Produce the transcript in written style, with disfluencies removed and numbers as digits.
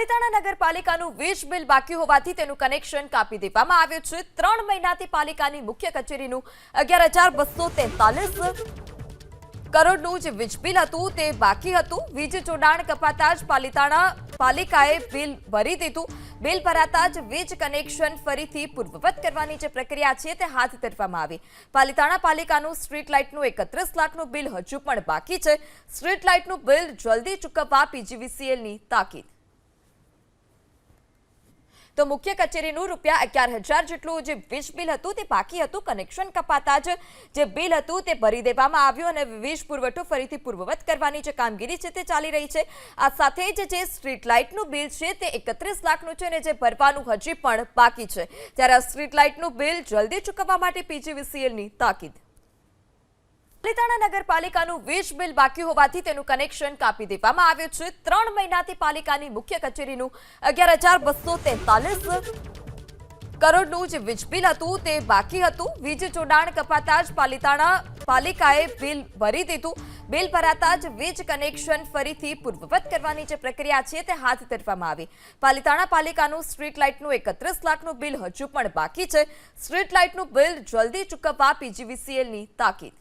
પાલિતાણા નગરપાલિકાનું વીજ બિલ બાકી હોવાથી તેનું કનેક્શન કાપી દેવામાં આવ્યું છે। 3 મહિનાથી પાલિકાની મુખ્ય કચેરીનું 11,243 કરોડનું જે વીજ બિલ હતું તે બાકી હતું। વીજ જોડાણ કપાતા જ પાલિકાએ બિલ ભરી દીધું। બિલ ભરાતા જ વીજ કનેક્શન ફરીથી પૂર્વવત કરવાની જે પ્રક્રિયા છે તે હાથ ધરવામાં આવી। પાલિતાણા પાલિકાનું સ્ટ્રીટ લાઇટનું 31 લાખનું બિલ હજુ પણ બાકી છે। સ્ટ્રીટ લાઇટનું બિલ જલ્દી ચૂકવવા પીજીવીસીએલની તાકીદ। તો મુખ્ય કચેરીનું ₹11,000 જેટલું જે વીજ બિલ હતું તે બાકી હતું। કનેક્શન કપાતા જ જે બિલ હતું તે ભરી દેવામાં આવ્યું અને વીજ પુરવઠો ફરીથી પૂર્વવત કરવાની જે કામગીરી છે તે ચાલી રહી છે। આ સાથે જ જે સ્ટ્રીટ લાઇટનું બિલ છે તે 31 લાખનું છે અને જે ભરવાનું હજી પણ બાકી છે। ત્યારે આ સ્ટ્રીટ લાઇટનું બિલ જલ્દી ચૂકવવા માટે પીજીવીસીએલની તાકીદ। પાલિતાણા નગરપાલિકાનું વીજ બિલ બાકી હોવાથી તેનું કનેક્શન કાપી દેવામાં આવ્યું છે। 3 મહિનાથી પાલિકાની મુખ્ય કચેરીનું 11,243 કરોડનું જે વીજ બિલ હતું તે બાકી હતું। વીજ જોડાણ કપાતા જ પાલિકાએ બિલ ભરી દીધું। બિલ ભરાતા જ વીજ કનેક્શન ફરીથી પૂર્વવત કરવાની જે પ્રક્રિયા છે તે હાથ ધરવામાં આવી। પાલિતાણા પાલિકાનું સ્ટ્રીટ લાઇટનું 31 લાખનું બિલ હજુ પણ બાકી છે। સ્ટ્રીટ લાઇટનું બિલ જલ્દી ચૂકવવા પીજીવીસીએલની તાકીદ।